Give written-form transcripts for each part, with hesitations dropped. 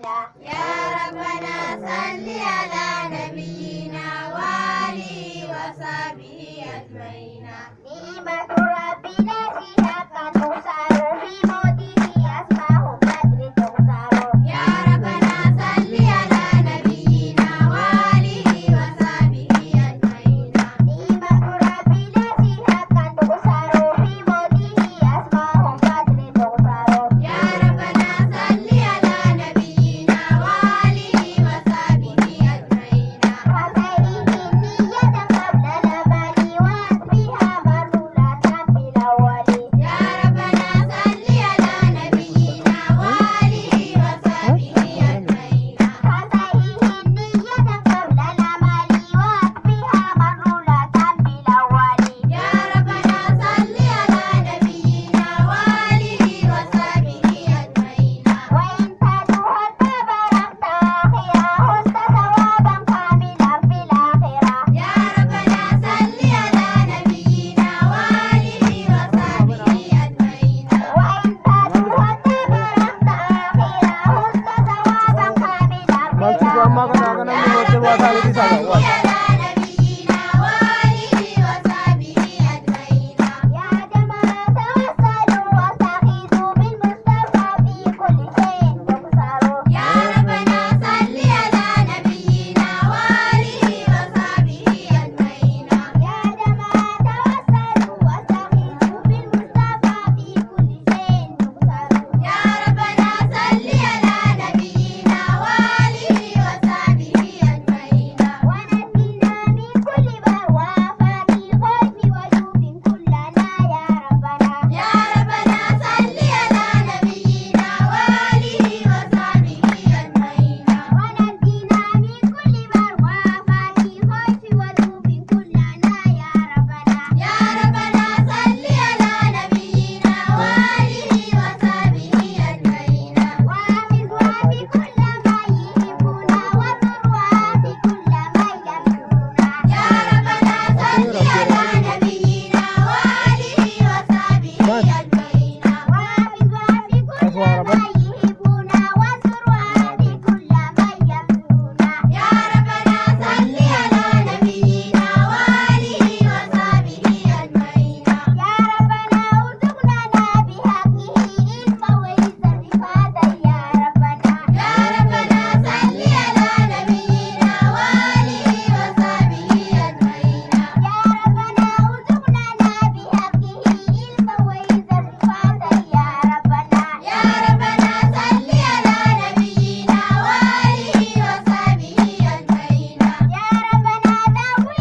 يا ربنا صل على نبينا وآله وصحبه أجمعين. نعمة ربنا فيها تنصر في موته أسماه بدر تنصر. يا ربنا صل على نبينا وآله وصحبه أجمعين. نعمة ربنا فيها تنصر في موته أسماه بدر تنصر. يا ربنا صل على نبينا وآله وصحبه أجمعين. وسيد نية قبل الأبد وأتبها مرولة بالأول. يا ربنا صل على نبينا وآله وصحبه أجمعين. وسيد نية قبل الأمل وأتبها مرولة بالأول. يا ربنا صل على نبينا وآله وصحبه أجمعين. وإن تدعو تباركت آخرة حسن ثوابا كاملا في الآخرة. يا ربنا صل على نبينا وآله وصحبه أجمعين. وإن تدعو تباركت آخرة حسن ثوابا كاملا في الآخرة. يا ربنا صل على نبينا وآله وصحبه أجمعين. يا جماعة توسلوا واستغيثوا بالمصطفى في كل شيء تبصروا. يا ربنا صل على نبينا وآله وصحبه أجمعين. يا جماعة توسلوا واستغيثوا بالمصطفى في كل شيء تبصروا. يا ربنا صل على نبينا وآله وصحبه أجمعين. ونجنا من كل وافات الخوف وجوب كلنا يا ربنا. يا ربنا صل على نبينا وآله وصحبه أجمعين. ونجنا من كل وافات الخوف وجوب كلنا يا ربنا. يا ربنا صل على نبينا وآله وصحبه أجمعين. وحفظ وفي كل ما يحبنا وثروات كل ما يملكنا. يا ربنا صل على نبينا وآله وصحبه أجمعين. وحفظ وفي كل ما يحبنا وثروات كل ما يملكنا. يا ربنا صل على نبينا وآله وصحبه أجمعين. يا ربنا ارزقنا بحقه علم وعزة صفاتا يا ربنا. يا ربنا صل على نبينا وآله وصحبه أجمعين. يا ربنا ارزقنا بحقه علم وعزة صفاتا يا ربنا. يا ربنا صل على نبينا وآله وصحبه أجمعين. يا ربنا دور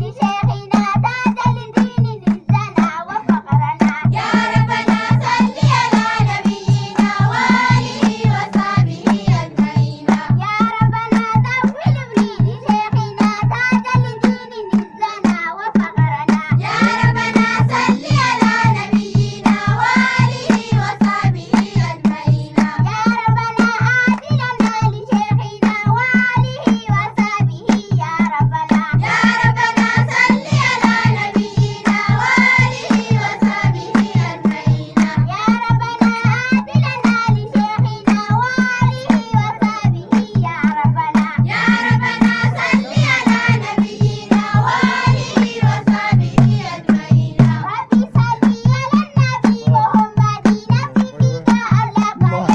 لشيخنا تاج الدين عزنا وفقرنا. يا ربنا صل على نبينا وآله وصحبه أجمعين. يا ربنا دور لشيخنا تاج الدين عزنا وفقرنا. يا ربنا صل على نبينا وآله وصحبه أجمعين. يا ربنا آتنا لشيخنا وآله وصحبه يا ربنا. يا ربنا صل على نبينا وآله وصحبه أجمعين. يا ربنا آتنا لشيخنا وآله وصحبه يا ربنا. يا ربنا صل على نبينا وآله وصحبه أجمعين. ربي صل على النبي محمد نفسك أولاك يا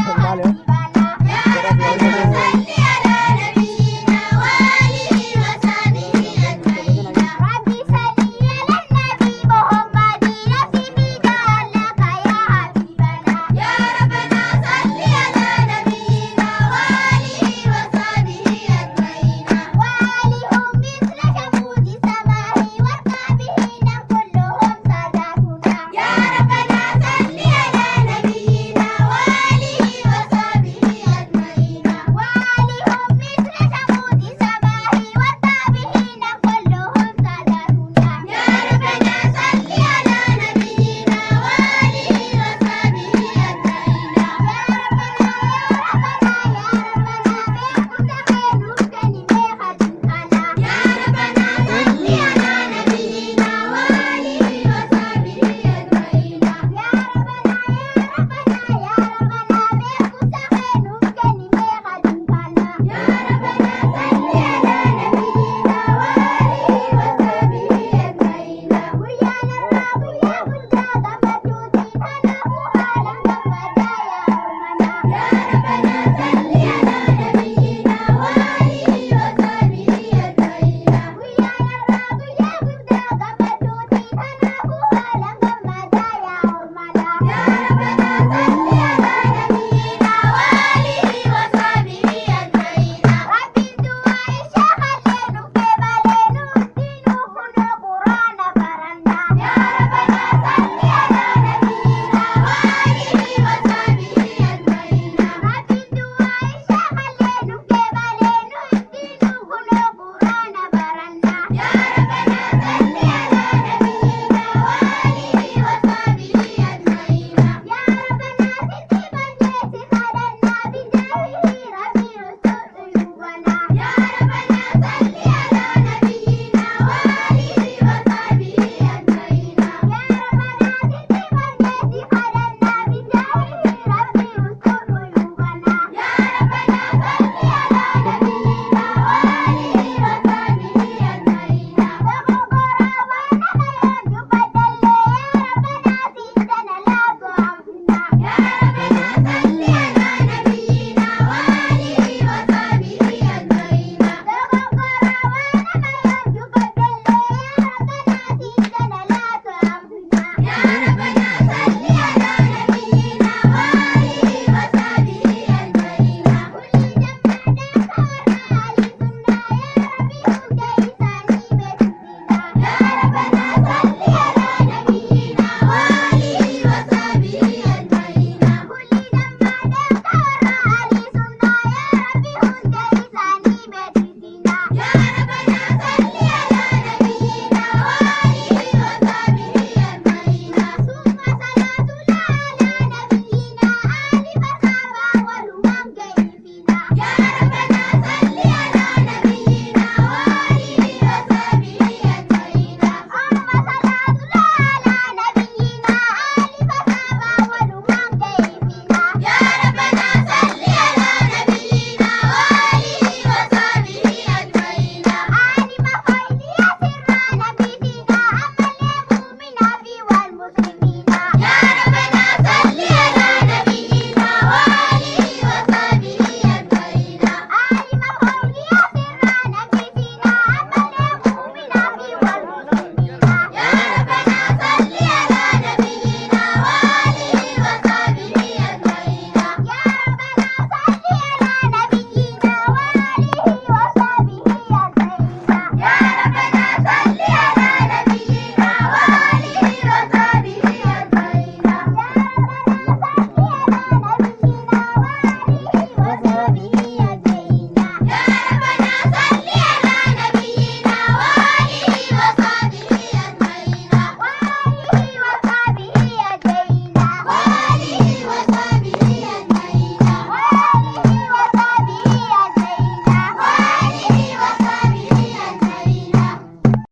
حبيبنا. يا ربنا صل على نبينا وآله وصحبه أجمعين. ربي صل على النبي محمد نفسك أولاك يا حبيبنا. يا ربنا صل على نبينا وآله وصحبه أجمعين. وآلهم مثل شموس السماء والتابعين كلهم ساداتنا. يا ربنا صل على نبينا وآله وصحبه أجمعين. وآلهم علينا